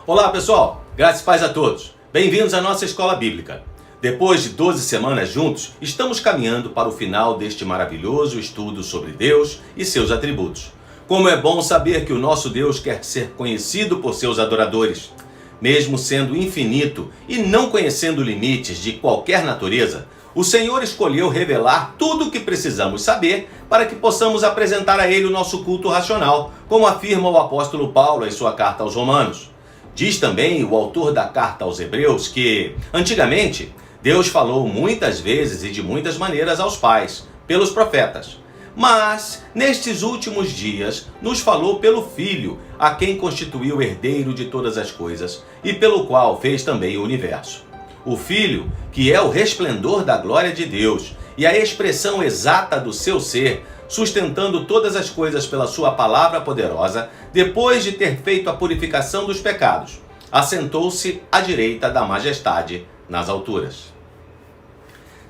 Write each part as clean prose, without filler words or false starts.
Olá pessoal, graças e paz a todos. Bem-vindos à nossa escola bíblica. Depois de 12 semanas juntos, estamos caminhando para o final deste maravilhoso estudo sobre Deus e seus atributos. Como é bom saber que o nosso Deus quer ser conhecido por seus adoradores. Mesmo sendo infinito e não conhecendo limites de qualquer natureza, o Senhor escolheu revelar tudo o que precisamos saber para que possamos apresentar a Ele o nosso culto racional, como afirma o apóstolo Paulo em sua carta aos Romanos. Diz também o autor da carta aos Hebreus que, antigamente, Deus falou muitas vezes e de muitas maneiras aos pais, pelos profetas. Mas, nestes últimos dias, nos falou pelo Filho, a quem constituiu herdeiro de todas as coisas, e pelo qual fez também o universo. O Filho, que é o resplendor da glória de Deus, e a expressão exata do seu ser, sustentando todas as coisas pela sua palavra poderosa, depois de ter feito a purificação dos pecados, assentou-se à direita da majestade nas alturas.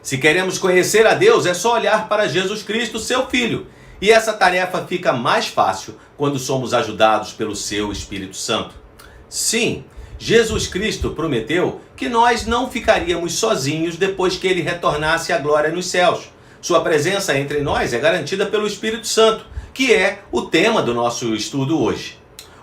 Se queremos conhecer a Deus, é só olhar para Jesus Cristo, seu Filho, e essa tarefa fica mais fácil quando somos ajudados pelo seu Espírito Santo. Sim, Jesus Cristo prometeu que nós não ficaríamos sozinhos depois que ele retornasse à glória nos céus. Sua presença entre nós é garantida pelo Espírito Santo, que é o tema do nosso estudo hoje.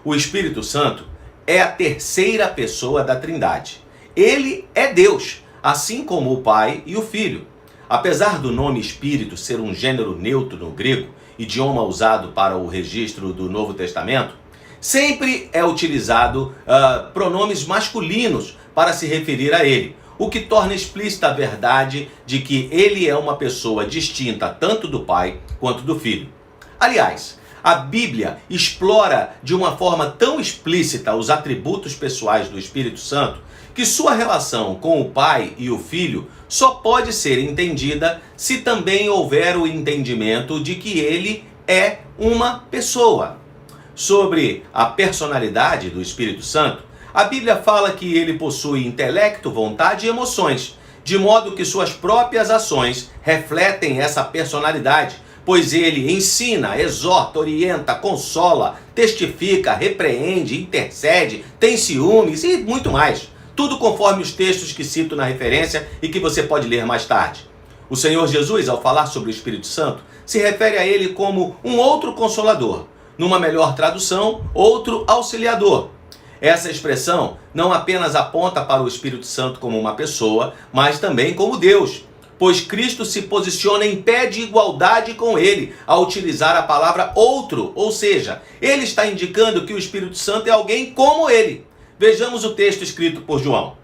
O Espírito Santo é a terceira pessoa da Trindade. Ele é Deus, assim como o Pai e o Filho. Apesar do nome Espírito ser um gênero neutro no grego, idioma usado para o registro do Novo Testamento, sempre é utilizado pronomes masculinos para se referir a ele, o que torna explícita a verdade de que ele é uma pessoa distinta tanto do Pai quanto do Filho. Aliás, a Bíblia explora de uma forma tão explícita os atributos pessoais do Espírito Santo que sua relação com o Pai e o Filho só pode ser entendida se também houver o entendimento de que ele é uma pessoa. Sobre a personalidade do Espírito Santo, a Bíblia fala que ele possui intelecto, vontade e emoções, de modo que suas próprias ações refletem essa personalidade, pois ele ensina, exorta, orienta, consola, testifica, repreende, intercede, tem ciúmes e muito mais. Tudo conforme os textos que cito na referência e que você pode ler mais tarde. O Senhor Jesus, ao falar sobre o Espírito Santo, se refere a ele como um outro consolador. Numa melhor tradução, outro auxiliador. Essa expressão não apenas aponta para o Espírito Santo como uma pessoa, mas também como Deus, pois Cristo se posiciona em pé de igualdade com ele ao utilizar a palavra outro, ou seja, ele está indicando que o Espírito Santo é alguém como ele. Vejamos o texto escrito por João.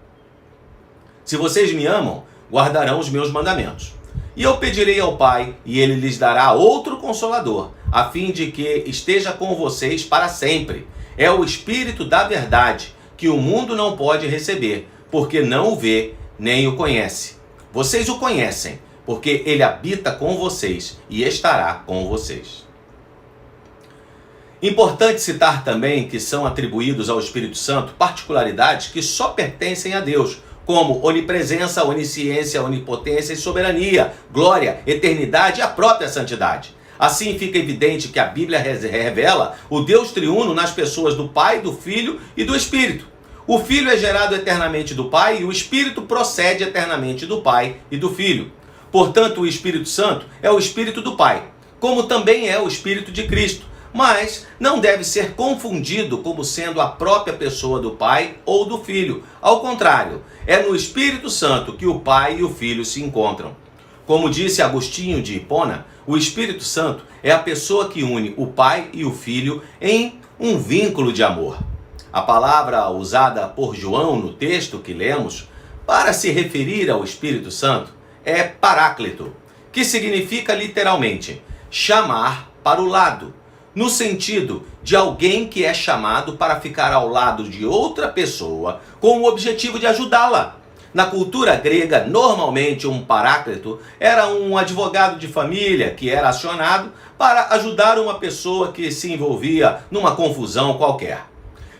Se vocês me amam, guardarão os meus mandamentos. E eu pedirei ao Pai, e ele lhes dará outro consolador, a fim de que esteja com vocês para sempre. É o Espírito da verdade, que o mundo não pode receber, porque não o vê, nem o conhece. Vocês o conhecem, porque ele habita com vocês e estará com vocês. Importante citar também que são atribuídos ao Espírito Santo particularidades que só pertencem a Deus, como onipresença, onisciência, onipotência e soberania, glória, eternidade e a própria santidade. Assim fica evidente que a Bíblia revela o Deus triuno nas pessoas do Pai, do Filho e do Espírito. O Filho é gerado eternamente do Pai e o Espírito procede eternamente do Pai e do Filho. Portanto, o Espírito Santo é o Espírito do Pai, como também é o Espírito de Cristo, mas não deve ser confundido como sendo a própria pessoa do Pai ou do Filho. Ao contrário, é no Espírito Santo que o Pai e o Filho se encontram. Como disse Agostinho de Hipona, o Espírito Santo é a pessoa que une o Pai e o Filho em um vínculo de amor. A palavra usada por João no texto que lemos para se referir ao Espírito Santo é paráclito, que significa literalmente chamar para o lado, no sentido de alguém que é chamado para ficar ao lado de outra pessoa com o objetivo de ajudá-la. Na cultura grega, normalmente um paráclito era um advogado de família que era acionado para ajudar uma pessoa que se envolvia numa confusão qualquer.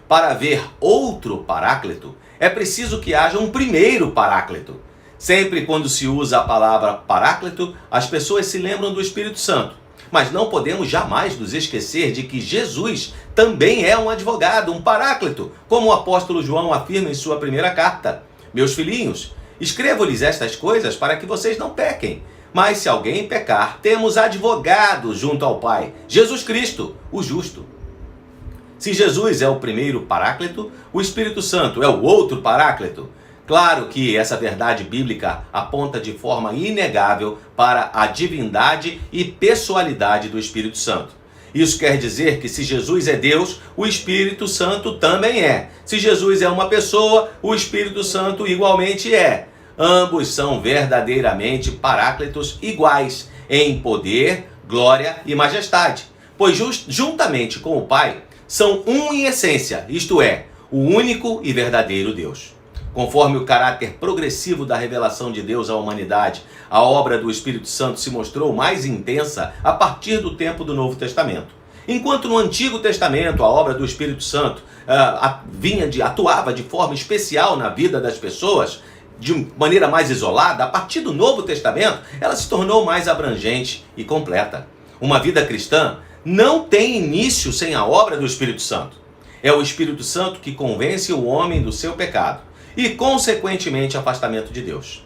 Para haver outro paráclito, é preciso que haja um primeiro paráclito. Sempre quando se usa a palavra paráclito, as pessoas se lembram do Espírito Santo. Mas não podemos jamais nos esquecer de que Jesus também é um advogado, um paráclito, como o apóstolo João afirma em sua primeira carta. Meus filhinhos, escrevo-lhes estas coisas para que vocês não pequem. Mas se alguém pecar, temos advogado junto ao Pai, Jesus Cristo, o justo. Se Jesus é o primeiro paráclito, o Espírito Santo é o outro paráclito. Claro que essa verdade bíblica aponta de forma inegável para a divindade e pessoalidade do Espírito Santo. Isso quer dizer que se Jesus é Deus, o Espírito Santo também é. Se Jesus é uma pessoa, o Espírito Santo igualmente é. Ambos são verdadeiramente paráclitos iguais em poder, glória e majestade, pois juntamente com o Pai são um em essência, isto é, o único e verdadeiro Deus. Conforme o caráter progressivo da revelação de Deus à humanidade, a obra do Espírito Santo se mostrou mais intensa a partir do tempo do Novo Testamento. Enquanto no Antigo Testamento a obra do Espírito Santo atuava de forma especial na vida das pessoas, de maneira mais isolada, a partir do Novo Testamento ela se tornou mais abrangente e completa. Uma vida cristã não tem início sem a obra do Espírito Santo. É o Espírito Santo que convence o homem do seu pecado e, consequentemente, afastamento de Deus.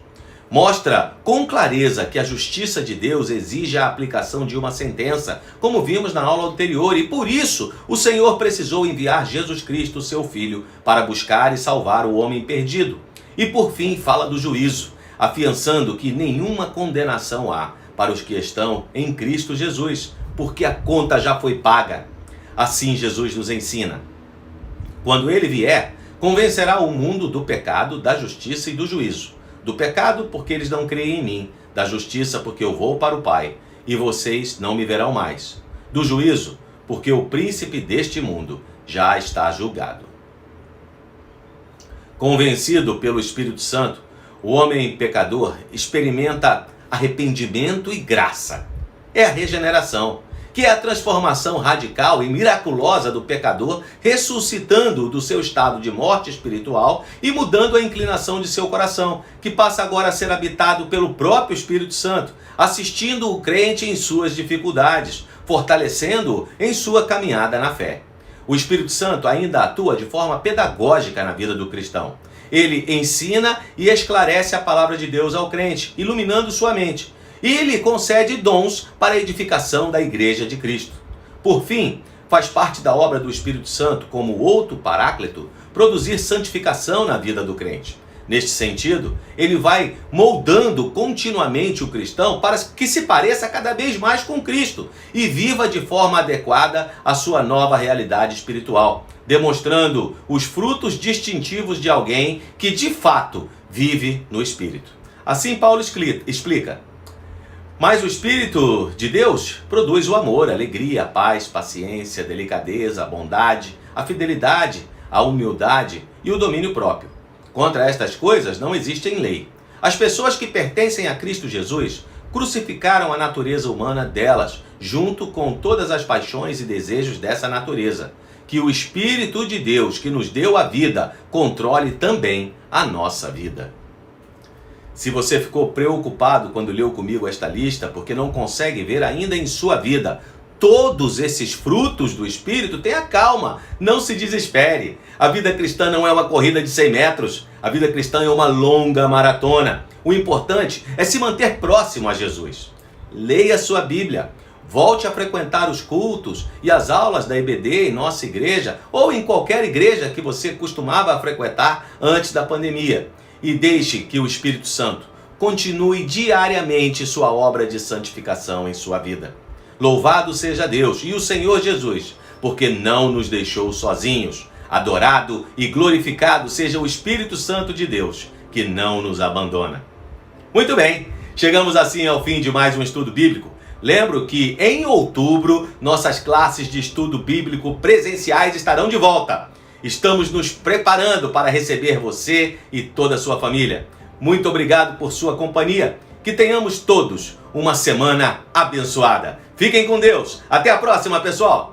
Mostra com clareza que a justiça de Deus exige a aplicação de uma sentença, como vimos na aula anterior, e por isso o Senhor precisou enviar Jesus Cristo, seu Filho, para buscar e salvar o homem perdido. E por fim fala do juízo, afiançando que nenhuma condenação há para os que estão em Cristo Jesus, porque a conta já foi paga. Assim Jesus nos ensina. Quando ele vier, convencerá o mundo do pecado, da justiça e do juízo. Do pecado, porque eles não creem em mim. Da justiça, porque eu vou para o Pai, e vocês não me verão mais. Do juízo, porque o príncipe deste mundo já está julgado. Convencido pelo Espírito Santo, o homem pecador experimenta arrependimento e graça. É a regeneração, que é a transformação radical e miraculosa do pecador, ressuscitando-o do seu estado de morte espiritual e mudando a inclinação de seu coração, que passa agora a ser habitado pelo próprio Espírito Santo, assistindo o crente em suas dificuldades, fortalecendo-o em sua caminhada na fé. O Espírito Santo ainda atua de forma pedagógica na vida do cristão. Ele ensina e esclarece a palavra de Deus ao crente, iluminando sua mente. E ele concede dons para a edificação da Igreja de Cristo. Por fim, faz parte da obra do Espírito Santo, como outro paráclito, produzir santificação na vida do crente. Neste sentido, ele vai moldando continuamente o cristão para que se pareça cada vez mais com Cristo e viva de forma adequada à sua nova realidade espiritual, demonstrando os frutos distintivos de alguém que de fato vive no Espírito. Assim Paulo explica. Mas o Espírito de Deus produz o amor, a alegria, a paz, paciência, a delicadeza, a bondade, a fidelidade, a humildade e o domínio próprio. Contra estas coisas não existe lei. As pessoas que pertencem a Cristo Jesus crucificaram a natureza humana delas, junto com todas as paixões e desejos dessa natureza. Que o Espírito de Deus, que nos deu a vida, controle também a nossa vida. Se você ficou preocupado quando leu comigo esta lista, porque não consegue ver ainda em sua vida todos esses frutos do Espírito, tenha calma, não se desespere. A vida cristã não é uma corrida de 100 metros, a vida cristã é uma longa maratona. O importante é se manter próximo a Jesus. Leia sua Bíblia, volte a frequentar os cultos e as aulas da EBD em nossa igreja, ou em qualquer igreja que você costumava frequentar antes da pandemia. E deixe que o Espírito Santo continue diariamente sua obra de santificação em sua vida. Louvado seja Deus e o Senhor Jesus, porque não nos deixou sozinhos. Adorado e glorificado seja o Espírito Santo de Deus, que não nos abandona. Muito bem, chegamos assim ao fim de mais um estudo bíblico. Lembro que em outubro nossas classes de estudo bíblico presenciais estarão de volta. Estamos nos preparando para receber você e toda a sua família. Muito obrigado por sua companhia. Que tenhamos todos uma semana abençoada. Fiquem com Deus. Até a próxima, pessoal.